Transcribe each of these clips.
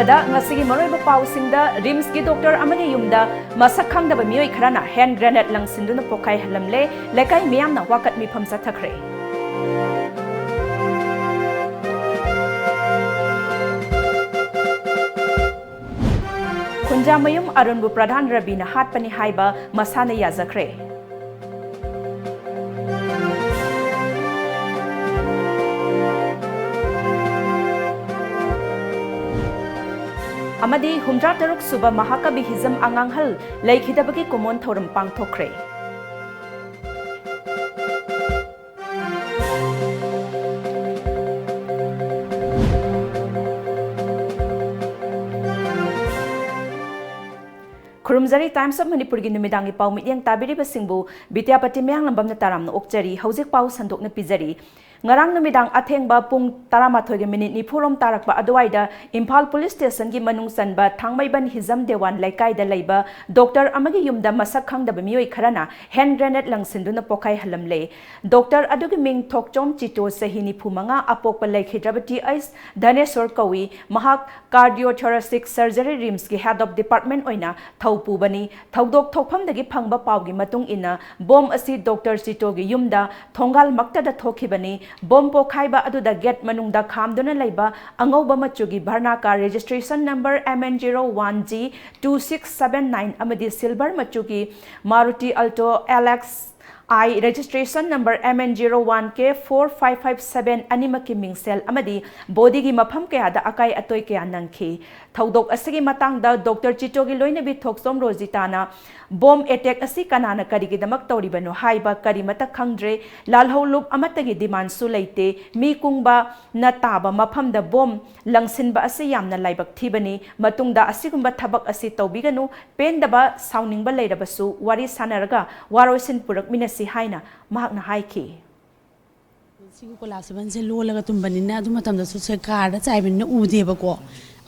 ꯑꯔꯣꯏꯕꯗ ꯉꯁꯤꯒꯤ ꯃꯔꯨꯑꯣꯏꯕ ꯄꯥꯎꯁꯤꯡꯗ ꯔꯤꯝꯁꯀꯤ ꯗꯣꯛꯇꯔ ꯑꯃꯒꯤ ꯌꯨꯝꯗ ꯃꯁꯛ ꯈꯪꯗꯕ ꯃꯤꯑꯣꯏ ꯈꯔꯅ ꯍꯦꯟ ꯒ꯭ꯔꯦꯅꯦꯗ ꯂꯪꯁꯤꯟꯗꯨꯅ ꯄꯣꯈꯥꯏꯍꯜꯂꯝꯂꯦ ꯂꯩꯀꯥꯏ ꯃꯤꯌꯥꯝꯅ ꯋꯥꯀꯠ ꯃꯤꯐꯝ ꯆꯠꯊꯈ꯭ꯔꯦ ꯈꯨꯟꯖꯥꯃꯌꯨꯝ ꯑꯔꯨꯟꯕꯨ ꯄ꯭ꯔꯙꯥꯟ ꯔꯕꯤꯅ ꯍꯥꯠꯄꯅꯤ ꯍꯥꯏꯕ ꯃꯁꯥꯅ ꯌꯥꯖꯈ꯭ꯔꯦ अमदी 63 सुबा महाकवि हिजम आंगांगहल लेखिदबगी कुमोन थौरम पांगथोखरे खुरुमजरी टाइम्स ऑफ मणिपुर की नुमिदांगी पाउ मियंग ताबिरिबसिंगबु बिद्यापति मयांग लंबमना तारामना ओक्चरी हौजिक पाउ संदोकना पिजरी ngarang numidang athengba pung 13 minute ni phurom tarakba adwaida Imphal police station gi manung sanba thangmaiban hizam dewan laikai da leiba doctor amagi yumda masak khangdaba miyoi kharana hand grenade langsinduna pokai halamle doctor adugi ming thokchom chito sahini phumanga apokpa laikhidrabati ais dhaneswar kawi mahak cardiothoracic surgery rims gi head of department oina thaupu bani thaudok thokpham dagi phangba pawgi matung ina bom asi doctor chito gi yumda thongal makta da thokhibani bom pokhaiba aduda get manungda khamduna leiba angauba machugi bharna ka registration number MN01G 2679 amadi silver machugi Maruti Alto LX I registration number MN01K 4557 animaki mingsel amadi body gi mafam kaya da akai atoi kaya nangki thaudok asigi matangda Dr. Chito gi loina bi thoksom rojitana bom attack asi kanana karigi damak toribano haiba karimata khangdre lalhau lup amatagi demand su leite mi kungba na taba mafam da bom langsinba asi yamna laibak thibani matungda asigumba thabak asi tobiganu pendaba sauningba leirabasu wari sanaraga waroisin purak minasi haina mahakna haiki sigu kolasban se lolaga tumbanina adu matamda su se karda chaibinna udeba ko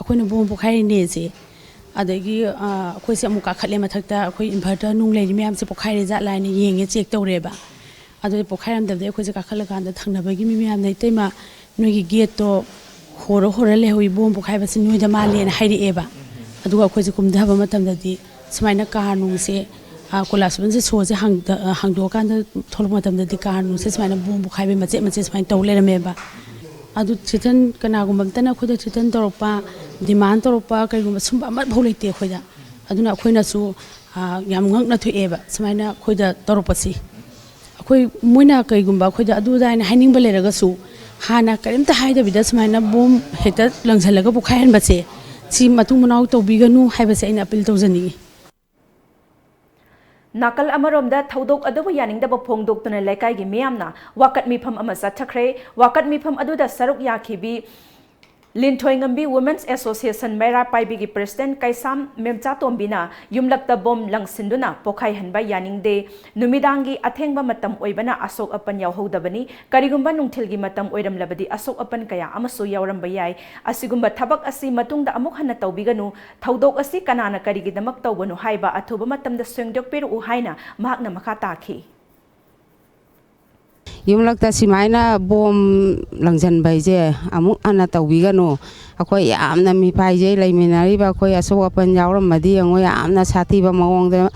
akoina bom pokhai ne se adagi akoi se amuka khatle mathakta akoi inverter nung leiri myam se pokhai re jat line yenge check tawreba adu pokhai ram dabde akoi se ka khala kan da thangnabagi mi myam nei tema noigi gate to hora le hoi bom pokhai ba se noi da male na hairi eba adu akoi se kumda ba matamda di sumaina ka nung se kolasban se so se hangdo kan da tholok matamda di ka nung se sumaina bom pokhai be mache sumaina tawle rameba adu chitan kana gumbamtana khoda chitan torpa demand torpa kaigum sumba mat bholite khoida aduna khoina su yam ngak na thueba samaina khoida toropasi akhoi moina kaigumba khoida adu daina haining baleraga su hana karimta haida bida samaina bom heta langzalaga bukhayan bache si matung munau tobiganu haibase aina appeal tawjani nakal amaromda thaudok adubu yaningdaba phongdoktuna laikai gi miyamna wakat mifam ama sathakre wakat mifam aduda saruk yakhibi Linthoingambi Women's Association Mera Paibi gi President Kaisam Memcha Tombina yumlakta bom langsinduna pokhai hanba yaningde numidangi athengba matam oibana asok apan yawhodabani karigumba nungthilgi matam oiram labadi asok apan kaya amasu yawramba yai asigumba thabak asi matungda amuk hana tawbiganu thaudok asi kanana karigi damak tawbanu haiba athuba matamda swengdok peru haina mahakna makha takhi yumlakta simaina bom langjan baije amuk ana tawbiganu akoi yamna mi paije leiminari ba akoi aso apan yawram madi angoi yamna sati ba mawongda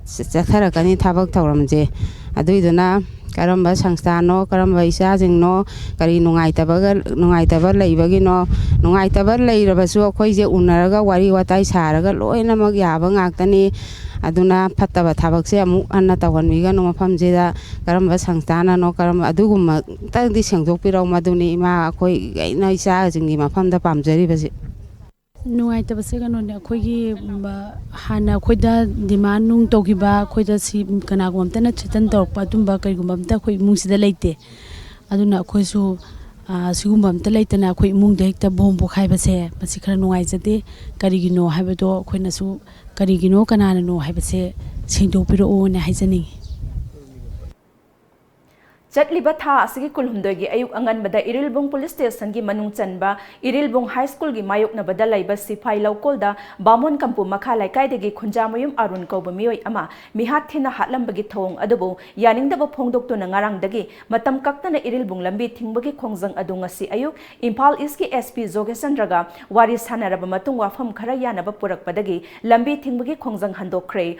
chatharakani thabak tawramje aduiduna karamba sangstano karamba isa jingno kari nungai taba leibagino nungai taba leirabasu akoi je unaraga wari watai saraga loina mag yaba ngaktani aduna phattaba thabakse amuk anna tawhanmiga no mafamjeda karamba sangstana no karamba aduguma tangdi sengdokpirau maduni ima akoi gaina isa jingi mafamda pamjari basi nuai tabase gano ne akoi gi hana khoida demand nung togiba khoida si kana gomtana chitan torpa tumba kai gumamta khoi mungsida leite aduna akoi su sigumamta leitana akoi mungda hekta bom pokhai base basi khara nuai jate karigino haibado khoina su karigino kanana no haibase sengdokpiro o ne haijani Chatliba tha asigi kulhumdogi ayuk anganbada Irilbung Police Station gi manung chanba Irilbung High School gi mayok na bada laiba Sifai Laukolda Bamon Kampu Makha Laikai Khunjamayum Arun Kauba Mioi ama mihat thina hatlambagi thong adubu yaningdaba phongdokto na ngarangdagi matam kaktana Irilbung lambi thingbagi khongjang adu ngasi ayuk Imphal East gi SP Jogesandraga wari sanaraba matung wafam khara yanaba purakpadagi lambi thingbagi khongjang handokre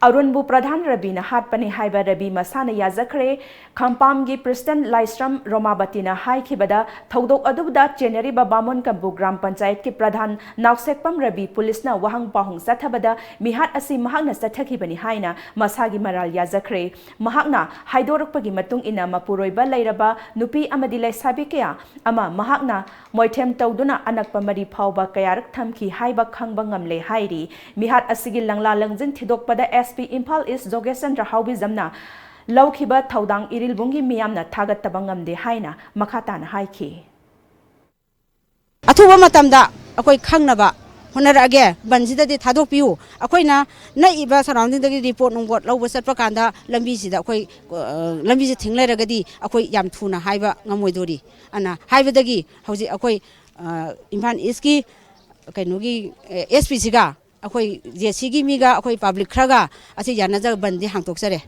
Arunbu Pradhan Rabi na hatpani haiba Rabi masana yazakre Khampamgi President Laisram Romabatina haikibada thodok adubuda Cheneri Babamon Kampu Gram Panchayat ki Pradhan Nausekpam Rabi Police na wahang pahong sathabada mihat asi mahakna sathakibani haina masagi maral yazakre mahakna haidorakpagi matung ina mapuroiba lairaba nupi amadi laisabi kaya ama mahakna moithem tawduna anakpa mari phawba kayarak thamki haiba khangba ngamle hairi mihat asigi langla langjin thidokpada SP Imphal East Jogesandra Haubi Zamna Laukiba Taudang Irilbungi Miyamna Tagat Tabangamde Haina Makatana Haiki Atuba matamda akoi khangnaba honarage banjida de thadok piu akoina naiba surrounding the report nongbot lawba satpa kanda lambi sida akoi lambi se thinglai ragadi akoi yam thuna haiba ngamoidori ana haibadagi hauji akoi Imphal East ki kainogi SP siga akoi JC gi miga akoi public khraga asi yanaja bandi hangtoksare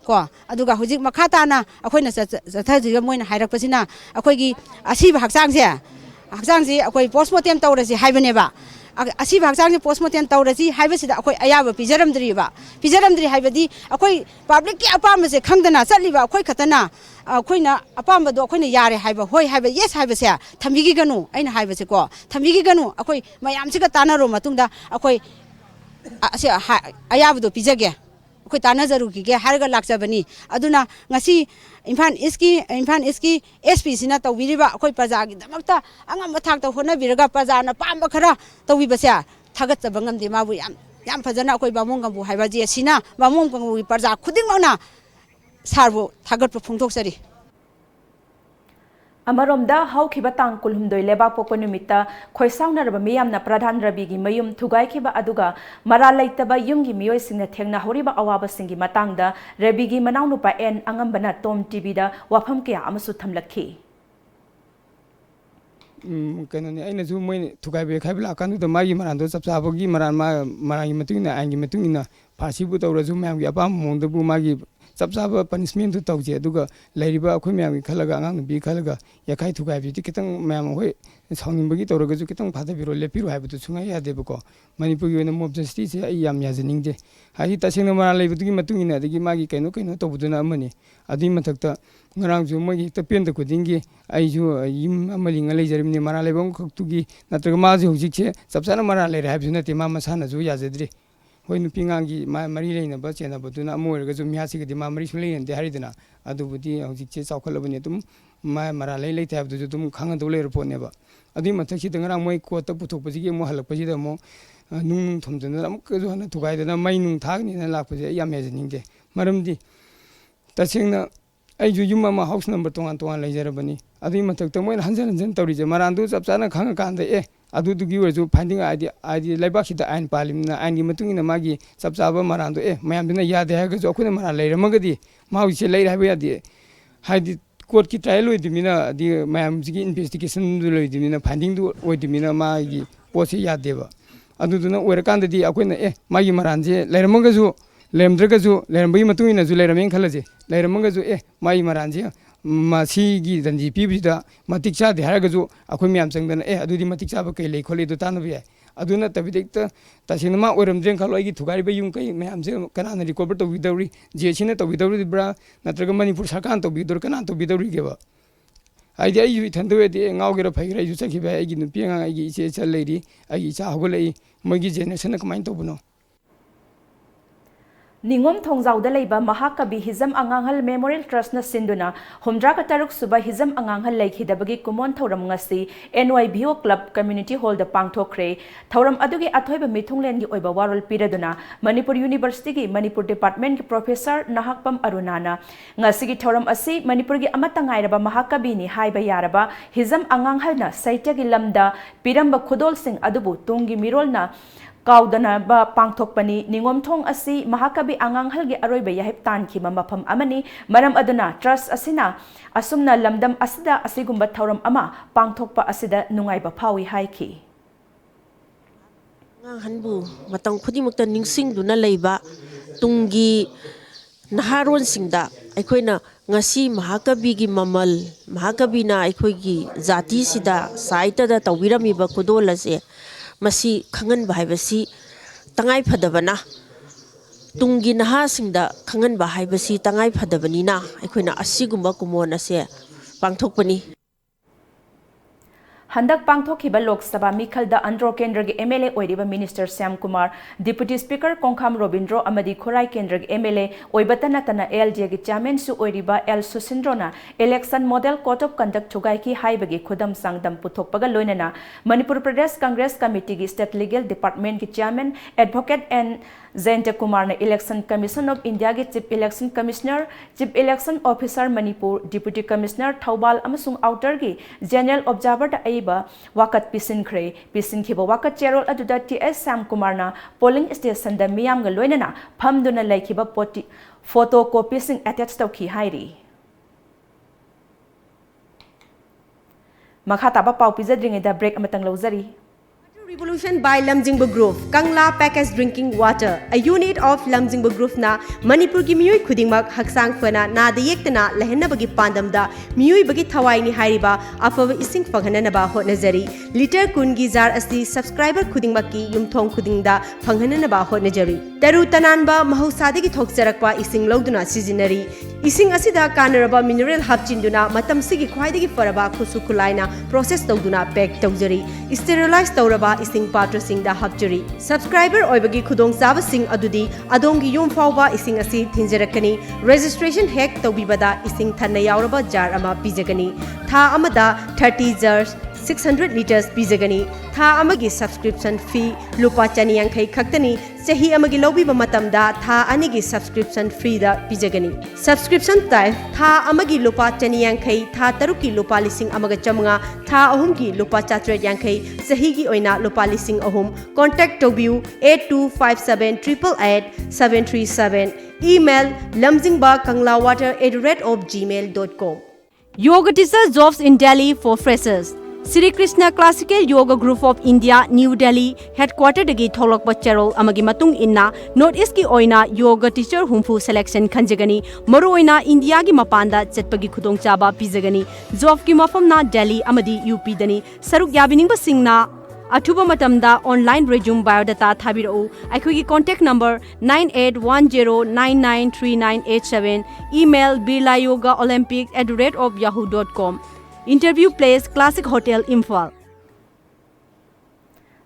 ko aduga hujik makhata na akoi na sathajiga moina hairakpasina akoi gi asiba hakchang se akoi postmortem tawrasi haibaneba asiba hakchang se postmortem tawrasi haibasida akoi ayaba pijaramdri haibadi akoi public ki apam se khangdana chatliba akoi khatana akoina apamba do akoina yare haiba hoi haiba yes haiba se thambigi ganu aina haiba se ko thambigi ganu akoi mayam se ka tanaro matungda akoi ayabdo pijage akoi tanajaru ki ge harga lakjabani aduna ngasi Imphal East ki SP sina tawbiriba akoi praja gi damakta angam thakta hona biraga praja na pamba khara tawbiba se thagat chabangamde mabu yam phajana akoi bamong gambu haiba je sina bamong gambu praja khuding mangna sarbo thagat phongthok Amaromda haukiba tang kulhumdoi leba pokpa numita khoisauna raba miyamna Pradhan Rabi gi mayum thugaikiba aduga mara laitaba yumgi miyoi singna thengna horiba awaba singi matangda Rabi gi manaunupa en angambana Tom TV da wafam kya amasu thamlakhi kanani aina ju moi thugaibe khaibla kanu da magi marando chapsabagi maragi matungina angi matungina phasibu tawraju mayamgi apam mongdabu magi chapsaba punishment to tawje aduga lairiba akhoi mayamgi khalaga angang bi khalaga yakai thugaibi ti kitang mayam hoi saungingbagi tawragaju kitang phadabiro lepiro haibutu sungai yadebako manipuri oina mob justice se ai yam yajaningje hai tasengna mara leibutugi matungina adigi magi kaino tawbuduna amani adi mathakta ngarangju magi ta penda kudingi aiju yim amalinga leijarimni mara leibang khaktugi natraga maji hojikche chapsana mara leire haibjuna te mama sana ju yajadri hoi nupingangi mari leina ba chena baduna amoirga ju miasi gidi ma mari sulein de haridana adubudi hojikche chawkhalabani tum mara lei tab ju tum khanga do leir poneba adi mathakchi dangarang moi kota puthokpajigi mo halakpaji da mo nung thomjana amuk ju hana thugaidana mai nung thagni na lakpaje yam yajaningde maramdi tasengna aiju yum ama house number tongan leijarabani adi mathakta moi hanjan tawrije marandu chapchana khanga kanda adudugi waju finding id laibakida ain palimna ain matungina magi chapchaba marandu mayamdina yade haga jo khuna mara leiramagadi mauche leira haba yadi haidi court ki trial oidimina di mayamji investigation du loidimina finding du oidimina magi poche yadeba aduduna oirakanda di akoina magi maranje leiramagaju lemdragaju lerambagi matungina ju leirameng khalaje leiramagaju magi maranje masigi danji pibida matik cha de haragaju akhoi myam changdana adudi matik cha ba kai lei khole do tanabi aduna tabidekta tasinama oiramdreng khaloi gi thugari ba yung kai myam je kanana recover to bidawri je sine to bidawri bra natraga manipur sarkan to bidor kanan to bidawri geba ai dai yu thandwe de ngawgera phaigra ju chakhi ba ai gi nupi nga ai gi che chal leiri ai gi cha hogolei mogi generation kamain to buno Ningom Thongjauda leiba Mahakabi Hizam Anganghal Memorial Trust na sinduna Humdra Kataruk Suba Hizam Anganghal Laikhidabagi Kumon Thoram ngasi NYBO Club Community Hall da pangthokre Thoram adugi athoiba mithunglen gi oiba warol piraduna Manipur University gi Manipur Department gi Professor Nahakpam Arunana ngasi gi thoram asi Manipur gi amata ngairaba Mahakabi ni haiba yaraba Hizam Anganghal na saitya gi lamda piramba khudol sing adubu tungi mirol na kaudana pangthokpani ningomthong asi mahakabi anganghal gi aroiba yahip tankhima mafam amani maram aduna trust asina asumna lamdam asida asigumba thauram ama pangthokpa asida nungaiba phawi haiki hanbu matang khudimukta ningsingduna leiba tunggi naharon singda aikoina ngasi mahakabi gi mamal mahakabi na aikoigi jati sida saita da tawirami ba kudol ase masi khangan bahai basi tangai phadabana tunggi naha singda khangan bahai basi tangai phadabani na aikoina asigumba kumon ase pangthokpani Handak pangthokhiba Lok Sabha Mikhalda Andhra Kendra gi MLA oiriba Minister Syam Kumar, Deputy Speaker Kongkham Robindro amadi Khorai Kendra gi MLA oibatana tana LJ gi Chairman su oiriba L Susindrona Election Model Code of Conduct thugai ki haibagi khudam sangdam puthokpaga loinana Manipur Pradesh Congress Committee gi State Legal Department gi Chairman Advocate N Zainta Kumar na Election Commission of India gi Chief Election Commissioner, Chief Election Officer Manipur, Deputy Commissioner Thaubal amasung Outer gi General Observer da aiba wakat pisinkre pisinkhiba wakat cherol aduda TS Sam Kumar na polling station da miyam ga loinana phamduna laikhiba photocopy sing attach tawki hairi makha taba pau pizadringe da break amatang lawzari Revolution by Lamjingba Group, Kangla Packaged Drinking Water, a unit of Lamjingba Group na Manipur ki miyoi khudingmak haksang fana na dayektana lehenna bagi pandam da miyoi bagi thawai ni hairiba afaba ising phanghana ba hotnajari liter kun gi jar asi subscriber khudingmak ki yumthong khudingda phanghana ba hotnajari taru tananba mahusada gi thokjarakpa ising loduna sizinari ising asida kanaraba mineral hapchinduna matam sigi khwaidagi faraba khusu khulaina process tawduna pack tawjari sterilize tawraba ising patra sing da hapjari subscriber oibagi khudong chaba sing adudi adongi yum fawba ising asi thinjarakani registration hack tawbibada ising thanna yauraba jar ama pijagani tha amada 30 jars 600 liters pijagani tha amagi subscription fee lupa chani yankhai khaktani sahi amagi lobiba matamda tha anigi subscription free da pijagani subscription type tha amagi lupa chani yankhai tha taruki lupa lising amaga chamnga tha ahum gi lupa chatre yankhai sahi gi oina lupa lising ahum contact tobiu 8257888737 email lamjingbakanglawwater@gmail.com Yoga teacher jobs in Delhi for freshers. Sri Krishna Classical Yoga Group of India, New Delhi, headquartered dagi tholokpa charol amagi matung inna North East ki oina yoga teacher humfu selection khanjagani maru oina India gi mapanda chetpagi khudong chaba pizagani job ki mafam na Delhi amadi UP dani saruk yabining ba singna Athuba matamda online resume biodata thabirau aikhogi contact number 9810993987 email birlayogaolympic@yahoo.com interview place Classic Hotel Imphal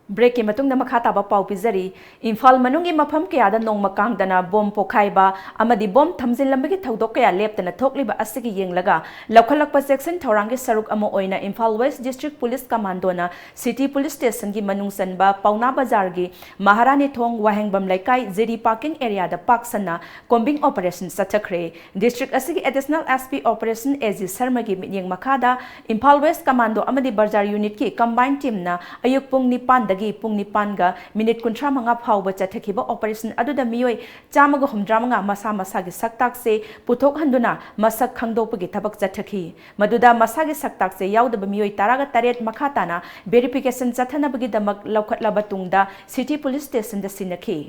break ki matung na makha taba pau pizari Imphal manungi mafam kaya da nong makang dana bom pokhaiba amadi bom thamjin lambagi thodok kaya leptana thokliba asigi yenglaga lokhalakpa section thorangi saruk amo oina Imphal West District Police Commando na City Police Station gi manung sanba Pauna Bazar gi Maharani Thong Wahengbam Laikai Zeri Parking Area da Paksana combing operation sathakre district asigi additional SP operation AG Sharma gi minyeng makhada Imphal West Commando amadi Bazar unit ki combined team na ayuk pung nipan pung nipan ga minute kuntra manga phawba chathakiba operation aduda miyoi chamaga humdra manga masa masa gi saktak se puthok handuna masak khangdopagi thabak chathaki maduda masa gi saktak se yaudaba miyoi taraga taret makhatana verification chathanabagi damak laukhatlaba tungda City Police Station da sinakhi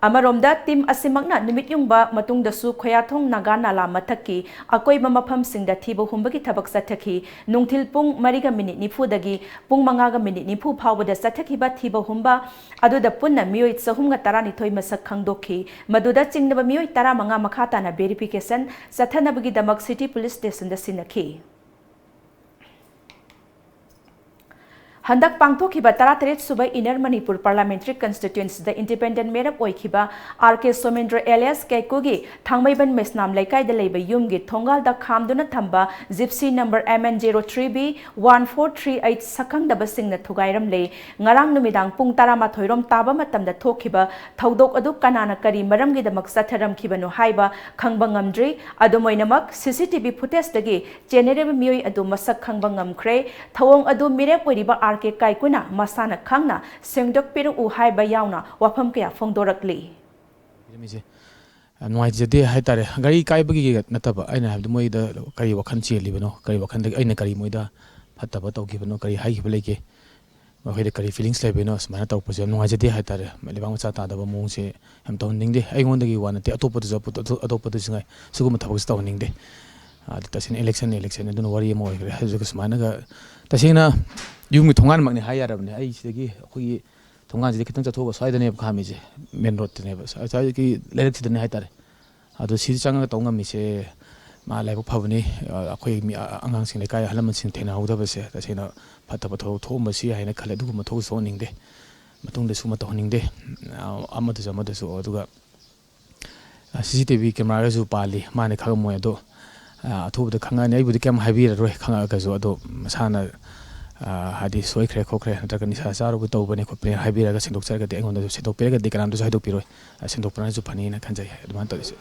Amaromda team asimagna numit yung ba matung dasu khoyathong naga nala mathaki akoi ba mafam singda thibo humbagi thabak sathaki nungthil pung mariga minute nifu dagi pung mangaga minute nifu phawda sathaki ba thibo humba aduda punna miyoi chahumga tarani thoi masak khangdokhi maduda chingnaba miyoi tara manga makhata na verification sathanabagi damak City Police Station da sinakhi हंदक पांगथोखिबा 33 सुबह inner Manipur parliamentary constituency the independent मेरप ओइखिबा R K. Somendra alias कैकुगी थांगमैबन मेसनाम लैकाइदा लेबा युमगी थोंगालदा खामदुना थंबा जिप्सी नंबर MN03B 1438 सकंगदबा सिंगना थुगाइरमले ngarang numidang pung 12 rom taba matamda thokhiba thodok adu kanana kari maramgidamak satharamkhibanu haiba khangba ngamdri adumoinamak CCTV footage dagi generate mioi adu masak khangba ngamkhre thawong adu mirep oiriba R.K. Kaikuna masana khangna sengdok piru u haiba yauna wafam kya phongdorakli nuai jade hai tare gari kai bagi nataba aina habdu moi da kari wakhan cheli bano kari wakhan da aina kari moi da phataba tawgi bano kari hai hibleke mahoi da kari feelings le bano smana taw pose nuai jade hai tare malibang cha ta da ba mong se ham taw ning de ai ngon da gi wana te atopa da atopa da singai sugum thabak taw ning de tasin election adun wari mo igre hazu ka smana ga tasina yumi thongan magni hai yarabne ai sidagi khoi thongan ji kitang chatho ba sai da ne khami je main road ne ba sai ki lerek sidane hai tare adu si changa tawng mi se ma lai bu phabni akhoi mi angang sing lekai halaman sing thena hauda ba se tasina phataba tho thom ba si haina khale du ma tho so ning de matung de su ma to ning de amadu su aduga CCTV camera ju pali mane khag mo ado athuba khanga nei budi kem habira roi khanga ga jo ado masana hadi soi khre khokre natra ni sa saru to bani ko pre habira ga sindok char ga de ngon da sindok pere ga de kanam do sindok piroi sindok prana ju phani na khanjai adman to ise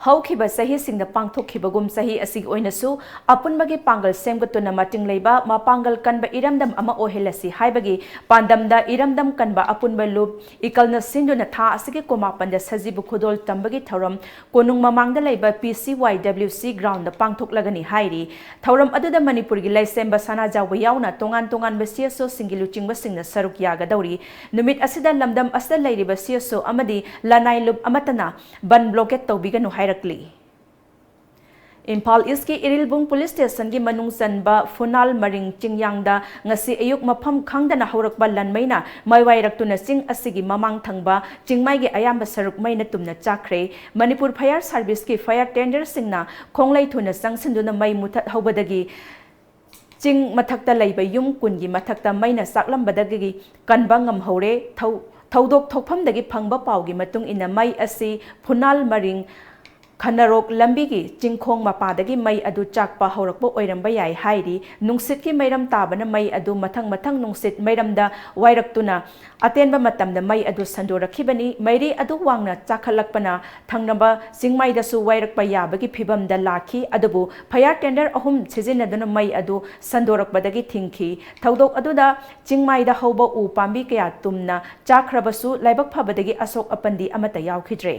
हौखिबा सही सिंगदा पांगथोखिबगुम सही असि ओइनसु अपुनबगे पांगल सेमगतुना मटिंग लेबा मा पांगल कनबा इरमदम अमा ओहेलसी हाइबगी पांदमदा इरमदम कनबा अपुनबा loop इकलना सिंदुना था असगे कोमापनदा सजिबु खुदोल तंबगी थौरम कोनुंग ममांगदा लेबा PCYWC ground दा पांगथोकलगनी हाइरी थौरम अदुदा मणिपुरगी लाइसेंबा सना जाव यावना तोंगान तोंगान बसियसो सिंगिलु चिंगबा सिंगना सरुक यागदौरी नुमित असिदा लमदम असदा लेरिबा सियसो अमदी लानाइ लुप अमतना बन ब्लॉकेट तौबिगनु Impal East की इरिलबुंग पुलिस स्टेशन की मनुंग चनबा फुनाल मरिंग चिंगयांगदा ngasi ayuk mafam khangdana haurakba lanmaina maiwairaktuna ching asigi mamang thangba chingmai gi ayamba saruk maina tumna chakre Manipur Fire Service की fire tender singna khonglai thuna sangsinduna mai muthat hobadagi ching mathakta laiba yum kungi mathakta maina saklambadagi kanba ngam hore thaudok thokphamdagi phangba pawgi matung ina mai asi funal maring Khanarok lambigi chingkhong mapadagi mai adu chakpa haurakbo oiramba yai hairi nungsit ki mairam tabana mai adu mathang nungsit mairamda wairaktuna atenba matamda mai adu sandorakhibani mairi adu wangna chakhalakpana thangnaba singmai dasu wairakpa yabagi phibamda lakhi adubu fire tender ahum sijinaduna mai adu sandorakbadagi thingki thaudok aduda chingmai da hauba u pambi kya tumna chakhrabasu laibak phabadagi asok apandi amata yaukhidre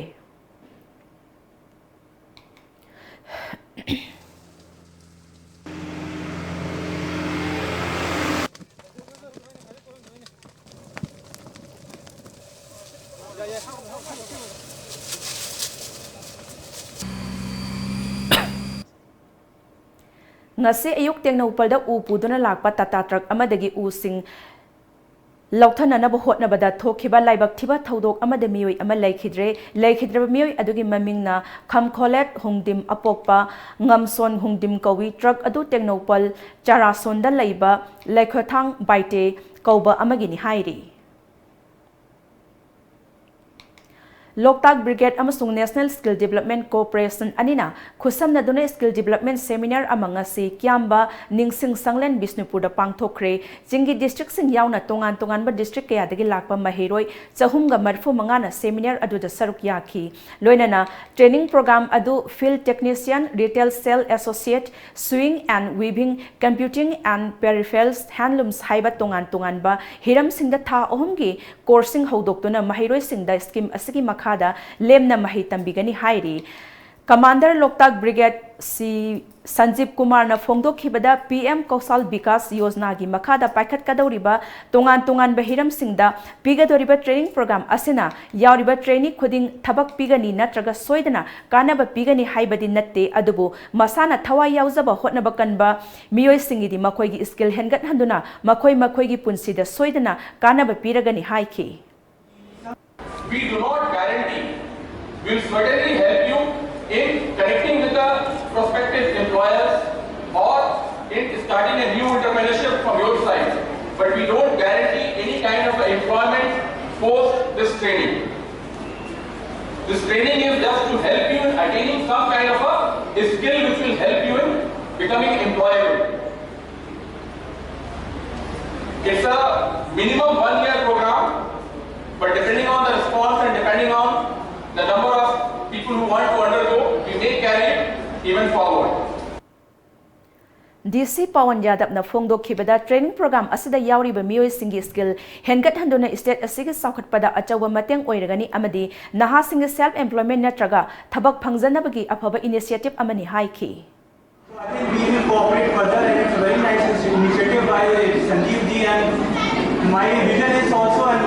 ngase ayuk tengna upalda u puduna lakpa tata truck amadagi u sing Lauthana bo hotna bada thokhiba laibak thiba thodok amada mioi ama laikhidre mioi adugi mamingna khamkholet hungdim apokpa ngamson hungdim kawi truck adu tengnopal charasonda laiba laikhothang baite kauba amagini hairi Loktak Brigade amasung National Skill Development Corporation anina khusamna duna skill development seminar amangasi kyamba ningsing sanglen Bisnupur da pangthokre jingi district sing yauna tongan ba district kaya dagi lakpa mahiroi chahumga marfu mangana seminar adu da saruk yakhi loinana training program adu field technician retail sale associate sewing and weaving computing and peripherals handlooms haiba tongan ba hiram sing da tha ohumgi coursing hodoktuna mahiroi sing da scheme asigi khada lemna mahi tambigani hairi Commander Loktak Brigade si Sanjeev Kumar na phongdokhibada PM Kausal Vikas Yojana gi makhada paikhat kadoriba tongan bahiram singda pigadoriba training program asina yauriba training khuding thabak pigani natraga soidana kanaba pigani haibadi natte adubu masana thawai yaujaba hotnaba kanba miyoi singidi makhoi gi skill hengat handuna makhoi gi punsida soidana kanaba piragani haiki We do not guarantee. We will certainly help you in connecting with the prospective employers or in starting a new entrepreneurship from your side, but we don't guarantee any kind of employment post this training. This training is just to help you in attaining some kind of a skill which will help you in becoming employable. It's a minimum 1 year program, but depending on the response and depending on the number of people who want to undergo, we may carry it even forward. DC Pawan Yadav na phongdokkhibada training program asida yauriba miyoi singi skill hengat handuna state asigi saukhatpada achawa mateng oiragani amadi naha singi self employment natraga thabak phangjanabagi afaba initiative amani haiki. I think we will cooperate further, and it's a very nice initiative by Sanjeev ji, and my vision is also, and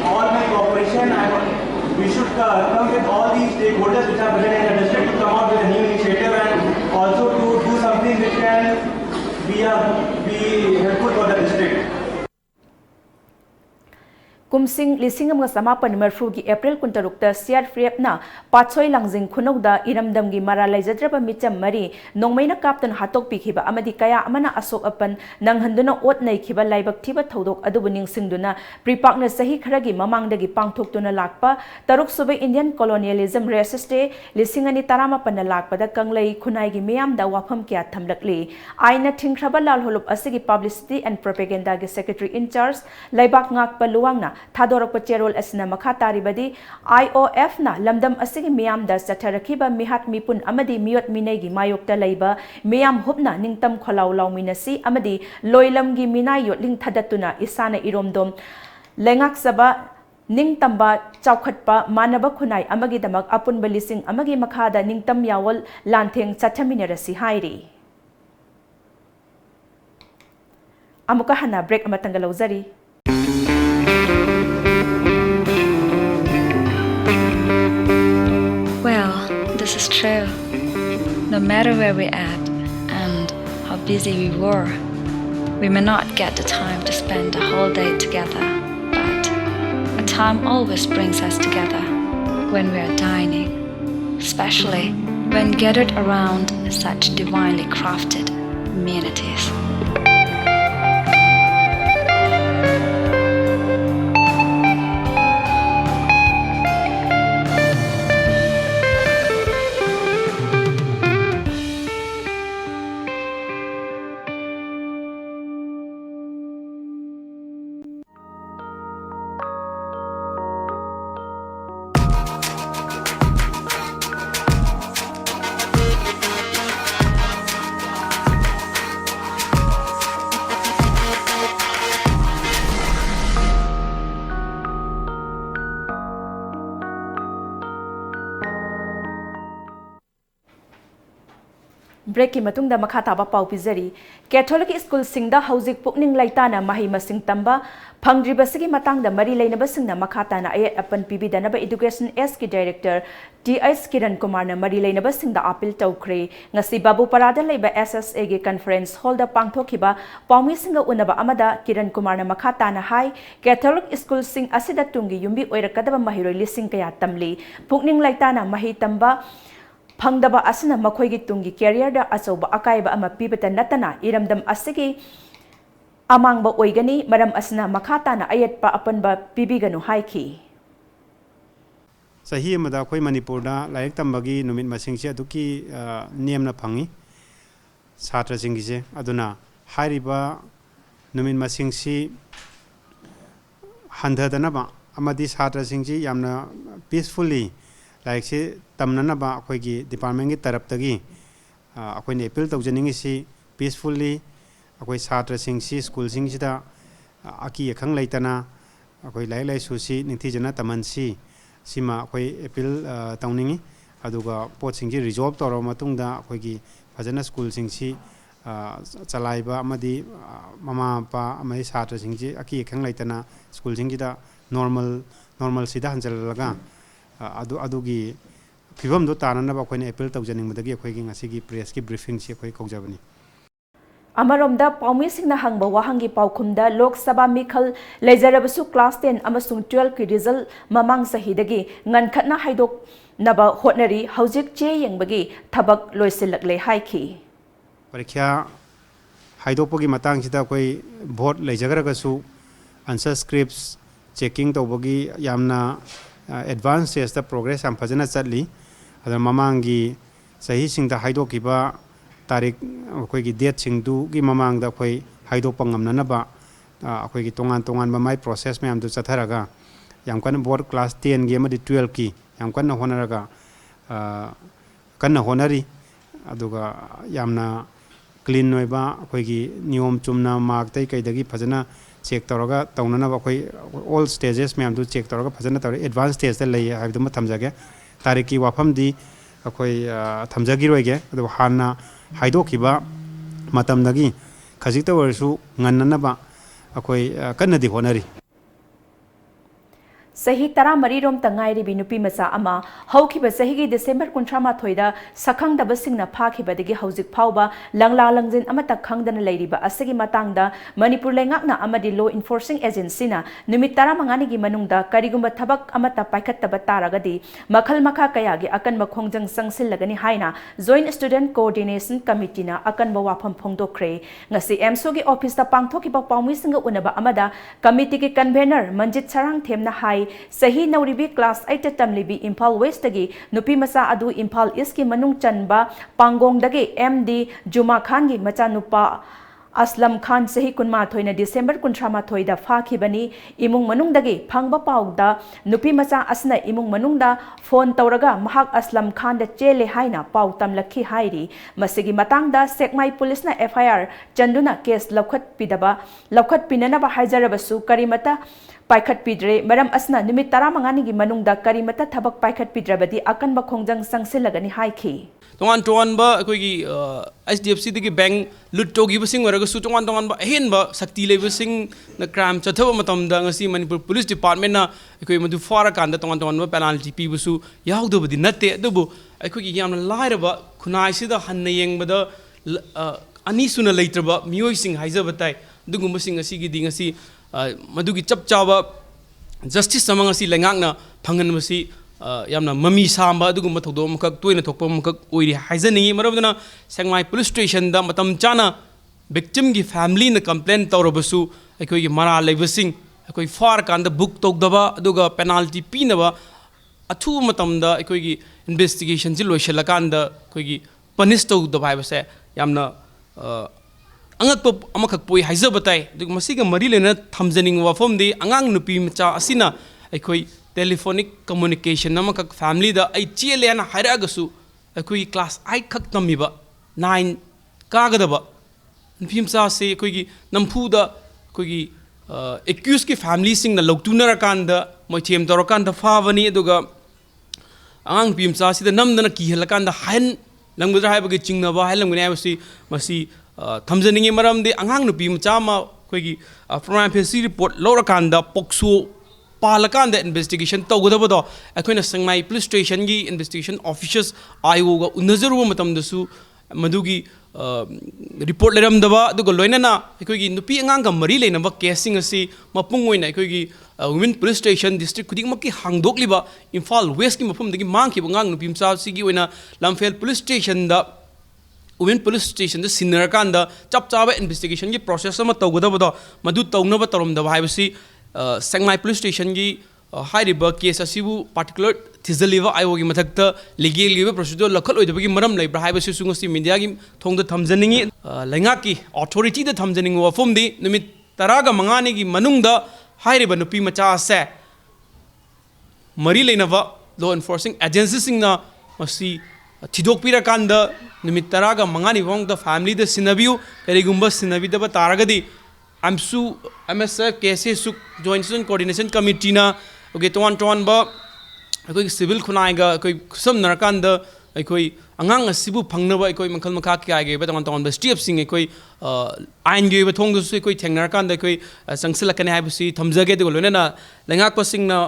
all my cooperation, we should come with all these stakeholders which are present in the district to come out with a new initiative and also to do something which can be helpful for the district. Kumsing lising amga samapan merfugi April kuntarukta siar friapna patsoi langjing khunogda iramdamgi mara laijadraba micham mari nongmaina kaptan hatok pikhiba amadi kaya amana asok apan nanghanduna ot naikhiba laibak thiba thodok adubu ningsingduna pripakna sahi kharagi mamangdagi pangthoktuna lakpa taruk suba Indian colonialism racist day lising ani taramapan lakpada kanglai khunai gi miyamda wafam kya thamlakli aina thingkraba lal holup asigi publicity and propaganda gi secretary in charge laibak ngakpa luwangna Thadorakpa cherol asina makha taribadi IOF na lamdam asigi miyam da satharakiba mihat mipun amadi miyot minai gi mayokta laiba miyam hupna ningtam kholaw lawminasi amadi loilam gi minai yotling thadatuna isana iromdom lengak saba ningtamba chaukhatpa manaba khunai amagi damak apunba lising amagi makhada ningtam yawol lantheng chathaminarasi hairi. Amuka hana break amatanga lawzari. Well, this is true. No matter where we're at and how busy we were, we may not get the time to spend the whole day together, but a time always brings us together when we are dining, especially when gathered around such divinely crafted amenities. Break matungda makha taba pau pizari Catholic school singda hauzik pukning laitana mahi masing tamba phangdribasigi matangda mari leinaba singna makha tana ayat apan pibidanaba education S ki director TS Kiran Kumar na mari leinaba singda appeal tawkre ngasi babu parada leiba SSA gi conference hall da pangthokhiba paumi singa unaba amada Kiran Kumar na makha tana hai Catholic school sing asida tungi yumbi oirakadaba mahiroi lising kaya tamli pukning laitana mahi tamba Phangdaba asana makhoigi tungi career da asoba akaiba ama pibata natana iramdam asigi amangba oigani maram asana makhata na ayatpa apanba pibiganu haiki. Sahi amada khoi Manipur da laik tambagi numit masing se aduki niyam na phangi satra singi se aduna hairiba numit masing si handadana ba amadi satra singji yamna peacefully like se tamnana ba akhoi gi department gi tarap tagi akhoi ne appeal tawjaning si peacefully akhoi satra sing si school sing sida aki khang laitana akhoi lai lai su si ningthi jana taman si sima akhoi appeal tawningi aduga pot sing ji resolve toro matungda akhoi gi phajana school sing si chalaiba amadi mama pa amai satra sing ji aki khang laitana school sing ji da normal sida hanjal laga adugi fibam do tanana ba khoi ne appeal tawjaning madagi akhoi gi ngasi gi press ki briefing si akhoi kaujabani Amaromda paumi singna hangba wahangi paukhumda Lok Sabha Mikhal leijarabasu class 10 amasung 12 ki result mamang sahidagi ngankhatna haidok naba hotnari haujik che yengbagi thabak loisilakle haiki parikya हाइदोपगी मतांगसिदा कोई भोट लेजगरगसु answer scripts checking तौबगी यामना advance stage दा progress याम फजना चटली अदर ममांगी सही सिंगदा हाइदोकिबा तारीख अखोगी डेट सिंगदु की ममांग दा अखोई हाइदोपा ngamnanaba अखोगी तोंगान तोंगान माई प्रोसेस मैम दु चथरगा याम कन बोर्ड क्लास 10 गी अमदि 12 की याम कन होनरगा कन होनरी अदुगा यामना क्लीन होइबा अखोगी नियम चुमना मार्क तै कैदगी फजना चेक तौरगा तौननबा अखोई ऑल स्टेजेस मैम दु चेक तौरगा फजना तौर एडवांस स्टेज दा लई हाइदुमा थमजागे तारीख की वाफम दी अखोई थमजागी रोइगे अदु हाना हाइदोकिबा मतमदगी खजिकता वर्षु ngannanaba अखोई कन्नदी होनरी सही 13 रोम तंगाइरिबी नुपी मचा अमा हौखिबा सहीगी डिसेंबर 19 दा सखंगदबसिंगना फाखिबदगी हौजिक फावबा लंगला लंजिन अमता खंगदना लैरिबा असगी मतांगदा मणिपुर लेंगाकना अमदि लॉ इन्फोर्सिंग एजेंसीना निमित 15 गी मनुंगदा करिगुंबा थबक अमता पाइखत्तबा तारगदी मखल मखा कयागी अकनबा खोंजंग संगसिलगनी हाइना जॉइंट स्टूडेंट कोऑर्डिनेशन कमिटीना अकनबा वाफम फोंगदोखरे ngasi एमसोगी ऑफिस दा पांगथोकिबा पाउमिसिंग उनबा अमदा कमिटी के कन्वेनर मंजित सरंग थेमना हाई सही नौरीबी क्लास 8 तमलीबी इम्फाल वेस्ट दगी नुपी मचा अदु इम्फाल ईस्ट की मनुंग चनबा पांगोंग दगी एमडी जुमा खान की मचा नुपा असलम खान सही 19 डिसेंबर 19 दा फाखिबनी इमुंग मनुंगदगी फंगबा पाउदा नुपी मचा असना इमुंग मनुंगदा फोन तौरगा महाक असलम खान दा चेले हाइना पाउ तमलखी हाइरी मसिगी मतंगदा सेकमाई पुलिसना एफआईआर चंदुना केस लखत पिननबा हाइजरबसु करिमता पाइखत पिद्रे मरम असना निमित 15 गी मनुंगदा करिमता थबक पाइखत पिद्रबदी अकनबा खोंजंग संगसिलगनी हाइखी तोंगान तोंगानबा अखोगी एचडीएफसी दगी बैंक लुट तोगिबसिंग वरगसु तोंगान तोंगानबा अहेनबा शक्ति लेबसिंग न क्राइम चथब मतमदा ngasi मणिपुर पुलिस डिपार्टमेंट ना अखोई मदु फारा कांदा तोंगान तोंगानबा पेनाल्टी पिबसु यावदबदी नते अदुबु अखोगी यामना लाइरबा खुनाइसिदा हन्ना येंगबदा अनि सुना लेत्रबा मियोइसिंग हाइजबताई दुगुमसिंग ngasi गी ngasi मदुगी चपचावा जस्टिस समंग असि लेंगाकना फंगनबसि यामना ममी सामबा दुगुम थोदो मखक तोइना थोकप मखक ओइरि हाइजनी मरबदना सेंगमाई पुलिस स्टेशन दा मतम चाना विक्टिम की फैमिली न कंप्लेन तौरबसु अखोई मरा लेबसिंग अखोई फार कांदा बुक तोगदबा अदुगा पेनाल्टी पीनबा अथु मतमदा अखोई इन्वेस्टिगेशन जि लोइशलकांदा अखोई पनिश तौदबा हाइबसे यामना अंगक अमखक पोई हाइजबताई दुग मसिगा मरी लेना थमजनिंग वाफमदी अंगांग नुपी मचा असिना अखोई टेलीफोनिक कम्युनिकेशन अमखक फैमिली दा आई चेले ना हाइरागसु अखोई क्लास 8 खक तमिबा 9 कागदबा नुपी मचा से अखोई नमफुदा अखोई एक्यूज की फैमिली सिंग ना लौटुनरकांदा मोइथेम तोरकांदा फावनी दुगा अंगांग नुपी मचा सिदा नमदना किहलकांदा हाइन लंगबद्रा हाइबगे चिंगनबा हाइलंगने हाइबसि मसि थमजनिंगे मरमदे अंगांग नुपी मचामा अखोगी फ्रॉम फेसी रिपोर्ट लौरकांदा पोक्सो पालकांदा इन्वेस्टिगेशन तौगदबदो अखोइना संगमाई पुलिस स्टेशन की इन्वेस्टिगेशन ऑफिसर्स आयोगा उनजरुब मतमदसु मदुगी रिपोर्ट लेरमदबा दुग लोइनना अखोगी नुपी अंगांग मरी लेनबा केसिंग असि मपुंग ओइना अखोगी वुमेन पुलिस स्टेशन डिस्ट्रिक्ट खुदिंगमकी हांगदोकलिबा इम्फाल वेस्ट की मफमदगी मांगखिबा अंगांग नुपी मचासिगी ओइना लमफेल पुलिस स्टेशन दा वुमेन पुलिस स्टेशन द सिनरकांदा चप चाबा इन्वेस्टिगेशन की प्रोसेस अमा तौगदबदो मदु तौनबा तौरमदबा हाइबसि सेंगमाई पुलिस स्टेशन की हाइरिबा केस असिबु पार्टिकुलर थिजलिबा आयोगी मथक्ता लीगल प्रोसीजर लखल ओइदबगी मरम लेब्रा हाइबसि सुंगसि मीडिया की थोंगद थमजनिंगी लेंगा की अथॉरिटी द थमजनिंग वफमदी निमित 15 की मनुंगदा हाइरिबा नुपी मचा से मरी लेनबा लॉ एन्फोर्सिंग एजेंसी सिंगना मसी थिदोकपिरकांदा निमित 15 फौंगदा फैमिली द सिनबियु करिगुंबा सिनबिदब तारगदी एमसु एमएसएफ केसे सु जॉइंट स्टूडेंट कोऑर्डिनेशन कमिटी ना ओके तोन बा अखोई सिविल खुनाइगा अखोई खुसम नरकांदा अखोई अंगांग असिबु फंगनबा अखोई मखल मखा कियागे तोन स्टेप सिंग अखोई आइन गे थोंगदसु अखोई थेंगनरकांदा अखोई संगसिलकने हाइबसि थमजगे दो लोइना लेंगाकप सिंगना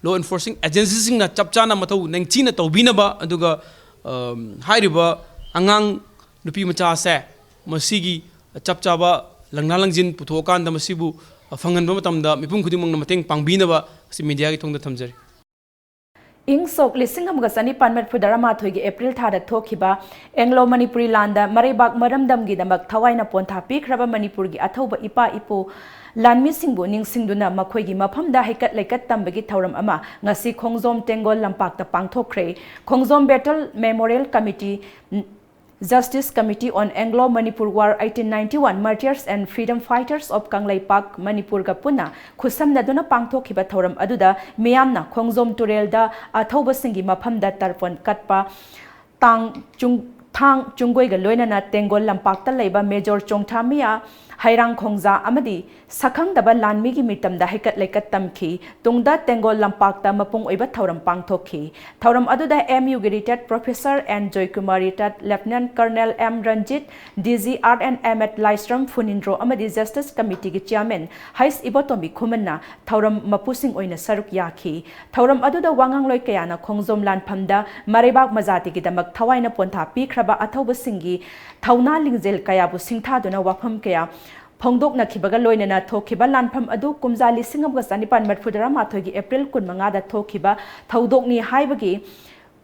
लॉ एन्फोर्सिंग एजेंसी सिंगना चपचाना मथौ नेंगचिना तौबिनबा अदुगा हाइरिबा अंगांग नुपी मचा से मसिगी चपचाबा लंगना लंजिन पुथोकांदा मसिबु फंगनबा मतमदा मिपुम खुदिमंगना मतेंग पांगबिनबा सि मीडिया की थोंगदा थमजरी ing sok lising amga sani panmat fudarama thoigi April thada thokhiba Anglo Manipuri landa marebak maramdam gi damak thawaina pontha pikraba Manipur gi athauba ipa ipo lanmi singbu ningsingduna makhoi gi maphamda haikat laikat tambagi thauram ama ngasi khongjom tengol lampakta pangthokre khongjom battle memorial committee Justice Committee on Anglo-Manipur War 1891 Martyrs and Freedom Fighters of Kanglaipak Manipur ga puna khusam duna pangthokhiba thoram aduda miyamna khongjom turelda athauba singi maphamda tarpon katpa tang chungoi ga loinana tengol lampakta leiba Major Chongthamia Hairang Khongja amadi sakhang daba lanmi gi mitamda haikat laikat tamki tungda tengol lampakta mapung oiba thauram pangthokhi thauram aduda MU gi retired Professor and Joy Kumar retired Lieutenant Colonel M Ranjit DG Art and Ahmed Laistram Funindro amadi Justice Committee gi Chairman Hais Ibotomi Khumanna thauram mapusing oina saruk yakhi thauram aduda wangang loi kayana khongjom lan phamda marebak majati gi damak thawaina pontha pikraba athauba singi thauna lingjel kaya bu singtha duna wafam kaya Pongdok na kibaga loina na thokiba lanpham adu kumjali singam sanipan matfudara mathogi April 15 da thokiba thaudok ni haibagi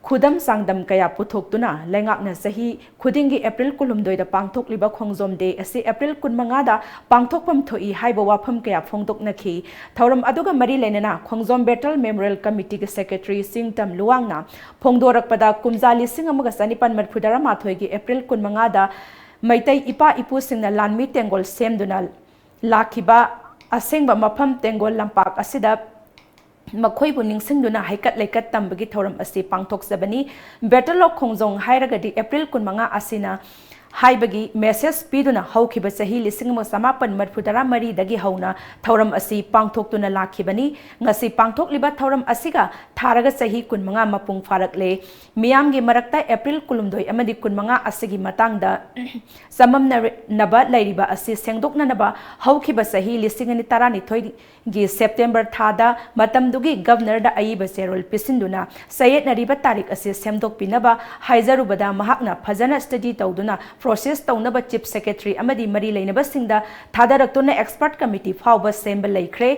khudam sangdam kaya puthokduna lengak na sahi khudingi April 12 da pangthok liba khongjom de ase April 15 da pangthokpam thoi haiba wafam kaya phongdok na khi thauram aduga mari lenana khongjom battle memorial committee ge secretary singtam luwangna phongdorakpada kumjali singam sanipan matfudara mathogi April 15 da Maitai ipa ipu singna lanmi tengol semduna lakhiba asengba mafam tengol lampak asida makhoi bu ningsingduna haikat laikat tambagi thoram asi pangthok sabani battle of khongjong hairagadi April 15 asina haibagi message piduna haukiba sahi lisingma samapan marfudara mari dagi hauna thoram asi pangthoktuna lakhibani ngasi pangthokliba thoram asiga tharaga sahi 15 mapung farakle miyamgi marakta April 12 amadi 15 asigi matangda samamna naba lairiba asi sengdokna naba haukiba sahi lisingani tarani thoi gi September thada matamdugi governor da aiba serol pisinduna sayet nariba tarik asi semdok pinaba haijarubada mahakna phajana study tawduna process taunaba chief secretary amadi mari leinaba singda thadarakuna expert committee fawba semba laikre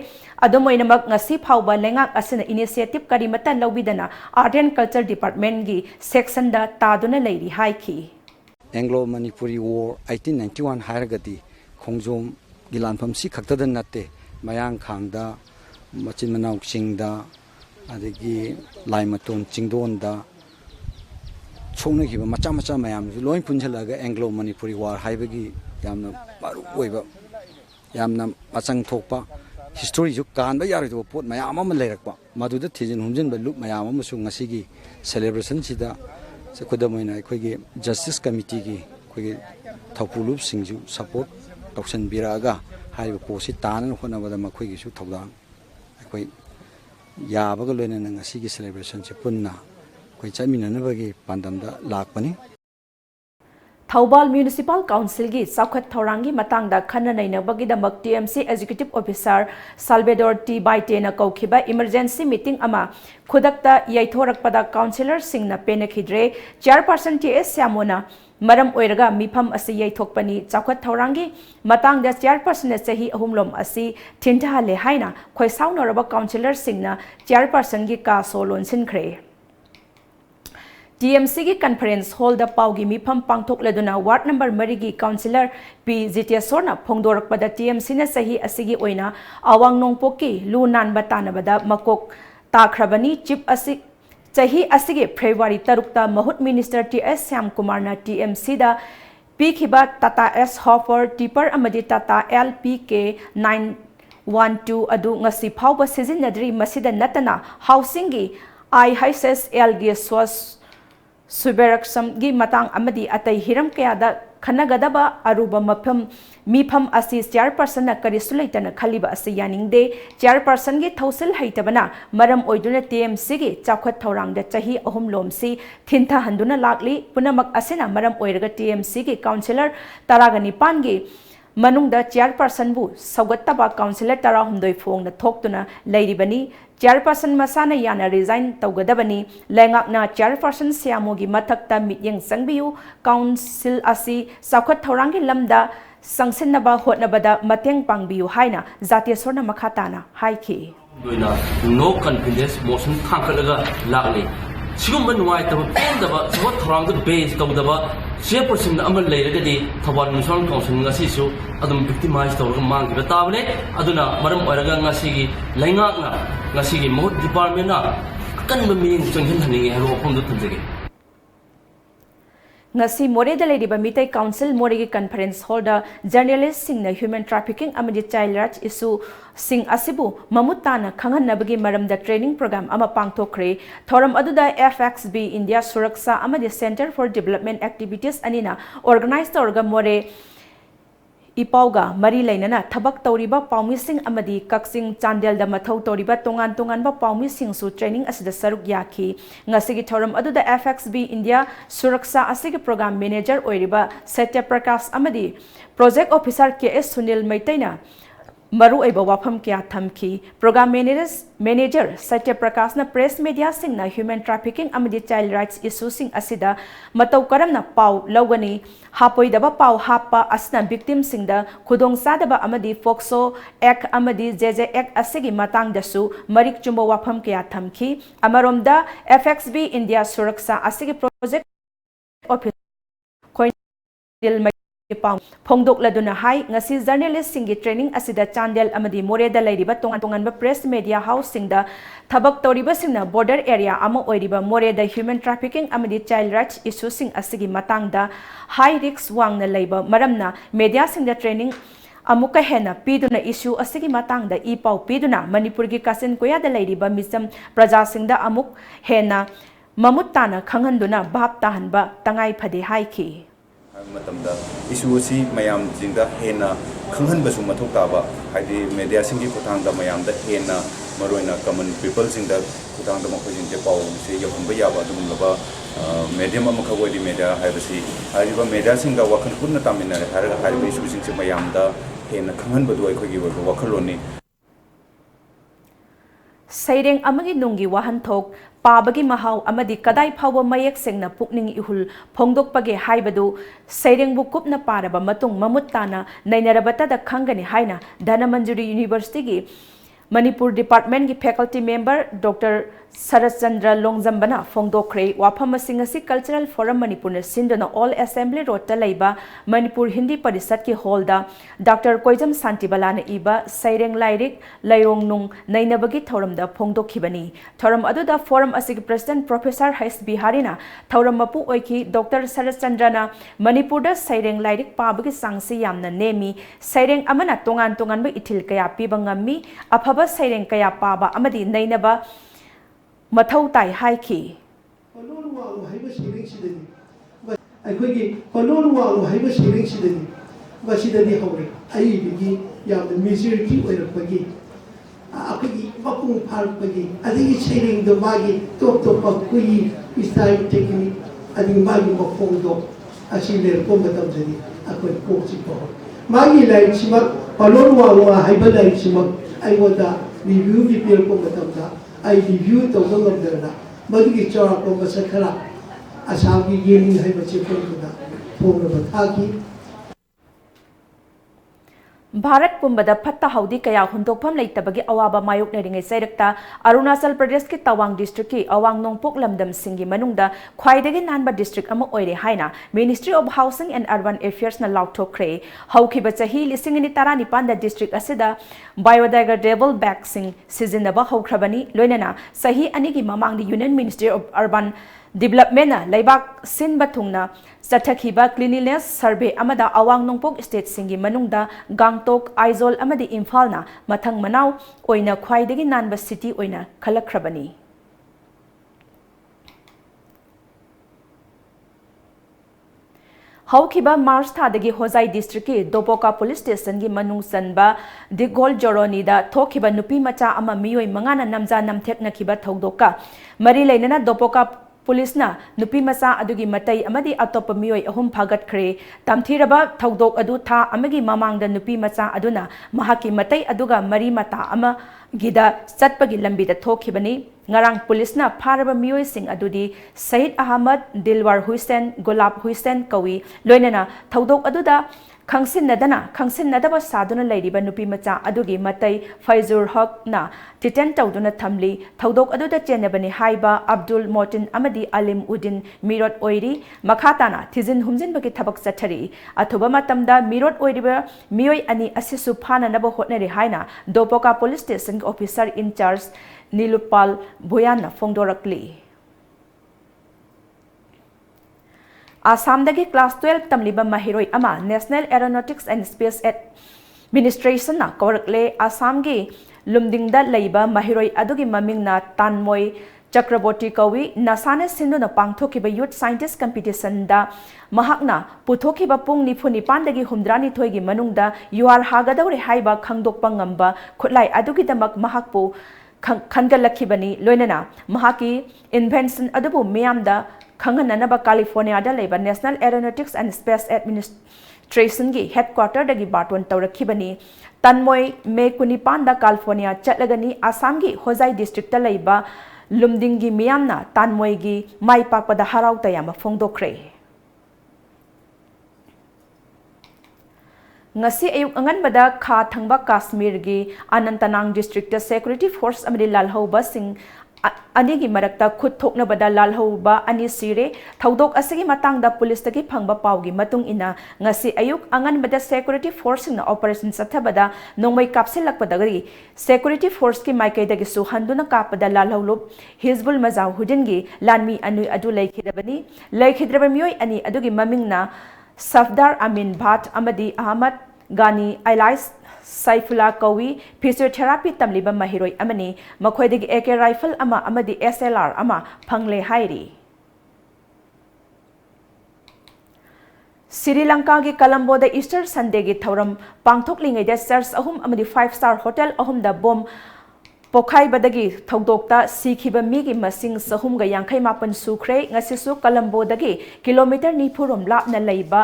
adomoinamak ngasi fawba lengak asina initiative karimata lawbidana art and culture department gi section da taduna leiri haiki Anglo Manipuri War 1891 hairagati khongjom gilanpham si khaktada natte mayang khangda machin manau singda adigi laimaton chingdonda chongna giba macha macha mayam loin punjalaga Anglo Manipuri War haibagi yamna maru oiba yamna machang thokpa history ju kanba yarido pot mayam ama leirakpa maduda thijin humjin ba loop mayam ama su ngasigi celebration sida sekodamoina aikogi justice committee gi aikogi thapulup singju support toksan biraga haiba posi tanan honabada makoigi su thawdang aikoi yabaga loina ngasigi celebration se punna koi chaminanabagi pandamda lakpani Thaubal Municipal Council gi Saukhat Thorangi matangda khana nainabagi damak TMC Executive Officer Salvador T. Baite na kaukhiba emergency meeting ama khudakta yaithorakpada councillor singna penakhidre chairperson TS Samona maram oiraga mifam asi yaithokpani Saukhat Thorangi matangda chairperson sahi ahumlom asi thintahale haina khoisaunoraba councillor singna chairperson gi ka solon sinkhre TMC की conference hall द पाउगी मिफम पांगथोक लेदुना ward number 3 की councillor P जितेश्वरना फोंगदोरकपदा TMC ने सही असिगी ओइना अवांग नोंगपोकी लु नानबा तानबदा मकोक ताख्रबनी चिप असि चही असिगे फेब्रुवारी 3 ता महुत मिनिस्टर TS श्याम कुमार ना TMC दा पीखिबा टाटा S हॉपर टिपर अमदि टाटा LPK 912 अदु ngasi phawba sizinadri masida natana housing gi IHSL gi swas Suberaksam gi matang amadi atai hiram kayada khanagadaba aruba mifam asi chairperson na karisulaitana khaliba asi yaningde chairperson gi thausil haitabana maram oiduna TMC gi chakhat thorangda chahi ahum lomsi thintha handuna lakli punamak asina maram oiraga TMC gi councillor taragani pangi manungda chairperson bu saugattaba councillor tarahumdoi phongna thokduna leiribani chairperson masana yana resign tawgadabani lengakna chairperson siamogi mathakta mityeng sangbiu council asi saukhat thorangi lamda sangsinnaba hotnabada mateng pangbiu haina zatiesorna makhatana haiki No confidence motion tangkalaga lagni. Sigumba nuai taba pendaba sabat tharang the base tawdaba chairperson amal leiragadi Thawal Municipal Council ngasi su adum victimize tawraga mangkiba tabane aduna maram oiraga ngasi laingakna ngasi mohut department na kanba meaning changhin haningi haro phomdu thamjage. ngasi more da lady ba mitai council more gi conference holder journalist sing na human trafficking amadi child rights issue sing asibu mamutana khangan nabagi maram da training program ama pangthokre thoram aduda FXB India Suraksa amadi Center for Development Activities anina organize torga more ipauga mari lainana thabak tawriba paumising amadi kaksing chandel da mathau tawriba tongan tongan ba paumising su training asida saruk yakhi ngasigi thoram aduda FXB India Suraksa asigi program manager oiriba Satya Prakash amadi project officer KS Sunil Maitaina maru aiba wafam kya thamki program manager Satya Prakash na press media sing na human trafficking amadi child rights issues sing asida matau karam na pau lawani hapoi daba pau hapa asna victim sing da khudong sadaba amadi Foxo Act amadi JJ Act asigi matang dasu marik chumbo wafam kya thamki amaromda FXB India Suraksa asigi project office Pongdok laduna hai ngasi journalist singi training asida chandel amadi more da lairiba tongan tongan ba press media house singda thabak toriba singna border area ama oiriba more da human trafficking amadi child rights issues sing asigi matang da high risk wang na laiba maramna media singda training amuka hena piduna issue asigi matang da I pau piduna Manipur gi kasin koya da lairiba misam praja singda amuk hena mamutana khanghanduna bhap tahanba tangai phade haiki matamda issue si mayam jingda hena khanghan basu mathok taba haidi media singi khutang da mayam da hena maroina common people singda khutang da makhoi jingte pau se yahamba yaba dum laba medium amakha wadi media haibasi haiba media singa wakhan kunna tamina haraga haiba issue singse mayam da hena khanghan badu ai khogi wakhaloni Saireng amagi nungi wahan thok pabagi mahau amadi kadai phawa mayek sengna pukning ihul phongdok page haibadu saireng bu kupna paraba matung mamutana nainarabata da khangani haina Dhanamanjuri University gi Manipur Department gi faculty member Dr. Sarat Chandra Longjambana Phongdokre wafam singasi cultural forum Manipur na sindona all assembly road ta laiba Manipur Hindi Parisat ki hall da Dr. Koijam Santibala na iba saireng lairik lairong nung nainabagi thoram da phongdokhibani thoram adu da forum asigi president Professor H Bihari na thoram mapu oiki Dr. Sarat Chandra na Manipur da saireng lairik pabagi sangsi yamna nemi saireng amana tongan tongan ba ithil kaya pibangammi aphaba saireng kaya paba amadi nainaba mathau tai haiki aikogi kolon walu haiba siring sidani basidani hore ai bigi ya majority oirapagi akogi mapung pharpagi adigi siring do magi top top akui style technique adi magi mapung do asiler ko batam jani akoi kochi ko magi lai sima kolon walu haiba lai sima ai wada review di pel ko batam da I review the whole of the Madgi Chora Koma Sakala Asaki Gini Hibachipunda Pogabaki Bharat Pumbada Patta Haudi Kaya Hundopam Laitabagi Awaba Mayuk Neringai Sairakta Arunachal Pradesh ki Tawang District ki Awang Nongpok Lamdam Singi Manungda Khwaidagi Nanba District ama oire haina Ministry of Housing and Urban Affairs na lauthokre haukiba chahi lisingini tarani panda district asida biodegradable bagsing sizinaba haukrabani loinana sahi anigi mamangdi Union Ministry of Urban Development na laibak sinba thungna Sathakhiba cleanliness survey amada awang nongpok state singi manungda Gangtok Aizol amadi Imphal na mathang manau oina khwaidagi nanba city oina khalakhrabani Haukiba Mars thadagi Hozai district ki Dopoka police station gi manung sanba Digol Joroni da thokiba nupi macha ama miyoi mangana namja namthekna kiba thogdoka mari leinana Dopoka police na nupi macha adugi matai amadi atopa miyoi ahum phagat khre tamthiraba thogdok adu tha amagi mamangda nupi macha aduna mahaki matai aduga mari mata ama gida chatpagi lambi da thokhibani ngarang police na pharaba miyoi sing adudi Said Ahmad Dilwar Hussain Golab Hussain kawi loinana thodok aduda खंसिन्नदबा सादुना लैरिबा नुपी मचा अदुगी मतै फैजुर हक ना detain तौदुना थमली थौदोक अदुदा चेनबनी हाइबा अब्दुल मोटिन अमदी अलिम उद्दीन मिरोट ओइरी मखाताना थिजिन हुमजिनबगी थबक चथरी अथुबा मतमदा मिरोट ओइरिबा मियोय अनि असिसु फाननबा होटनरी हाइना दोपोका police station officer incharge Nilupal Bhuyan फोंदोरकली आसामदगी क्लास 12 तमलिबा महिरोय अमा national aeronautics and space administration ना कवरकले आसामगी लुमदिंगदा लैबा महिरोय अदुगी ममिंगना तानमोय चक्रवर्ती कवि नसाने सिंधुना पांगथोकिबा यूथ साइंटिस्ट कंपटीशन दा महाकना पुथोकिबा पुंग निफुनिपानदगी हुमद्रानी थोयगी मनुंगदा युआर हागदौरे हाइबा खंगदोकपा ngamba खुटलाई अदुगी दमक महाकपु खनगलखिबनी लोइनना महाकी इन्वेंशन अदुबु मियामदा खंगननबा कैलिफोर्नियादा लेबा national aeronautics and space administration की हेडक्वार्टर दगी बाटोन तौरखिबनी तन्मोय मे कुनिपानदा कैलिफोर्निया चटलगनी आसाम की होजाई डिस्ट्रिक्ट लेबा लुमदिंगी मियामना तानमोयगी माइपाकपदा हराव तयामा फोंदोखरे ngasi ayuk anganbada kha thangba kashmir gi anantnag district security force amri lalhauba sing anigi marakta khut thoknabada lalhauba ani sire thodok asigi matangda police tagi phangba pawgi matung ina ngasi ayuk anganbada security force na operation sathabada nongmai kapsilakpadagari security force ki maikai dagi su handuna kapada lalhaulup hizbul mazahudin gi lanmi anu adu laikhidraba miyoi ani adugi mamingna सफदार अमीन भाट अमदी अहमद गानी आइलाइस साइफुला कवी physiotherapy तमलिबा महिरोय अमनी मखोयदगी एके rifle अमा अमदी SLR अमा फंगले हाइरी श्रीलंका की कोलंबोदा Easter Sunday की थौरम पांगथोकलिंगैदा church अहुम अमदी 5-star hotel अहुमदा बोम पोखाइबदगी थौदोक्ता सीखिबा मीगी मसिंग सहुमगा यांखै मापन सुख्रे ngasisu कोलंबोदगी kilometre 9 रोम लापना लैबा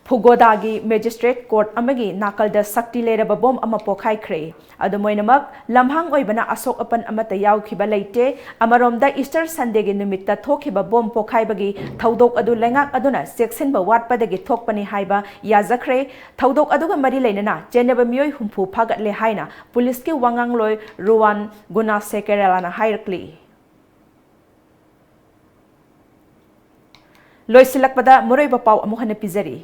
फुगोदागी magistrate court अमगी नाकलदा सक्ति लेरबा बोम अमा पोखाइख्रे अदुमोइनमक लम्हांग ओइबना असोक अपन अमता याउखिबा लैते अमरोमदा ईस्टर संडे गी नुमित्ता थोखिबा बोम पोखाइबगी थौदोक अदु लैंगाक अदुना सेक्सिनबा वाटपदगी थोकपनी हाइबा याजख्रे थौदोक अदुगा मरी लैनना जेनबा मियोय हुंफु फागतले हाइना पुलिस के वांगांगलोय रुवान गुना सेकेरेलाना हाइरक्ली लोइसिलकपदा मुरैबा पाव अमुहन पिजरी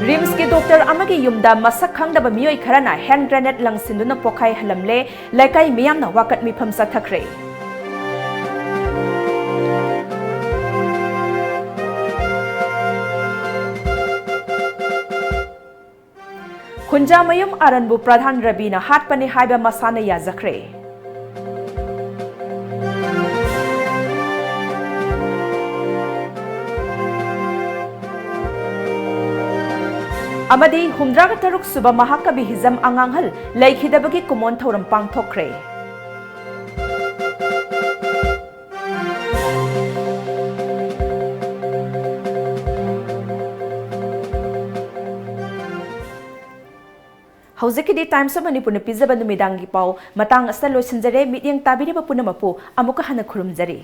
रिम्स के डॉक्टर अमगी युमदा मसक खंगदबा मियोय खरना हैंड ग्रेनेड लंगसिंदुना पोखाई हलमले लैकाई मियामना वाकत मिफम सथखरे खुंजामयुम अरनबु प्रधान रबीना हाटपने हाइबा मसाना याजखरे अमदी हुमद्रागा तरुक सुबा महाकबी हिजम अंगांगहल लैखिदबगी कुमोन थौरम पांगथोखरे हौजिकिदी टाइम्स ऑफ मणिपुर ने पिजबा नुमिदांगी पाव मतंग अस्त लोइसिनजरे मिडियंग ताबिरिबा पुनमपु अमुका हन खुरुमजरी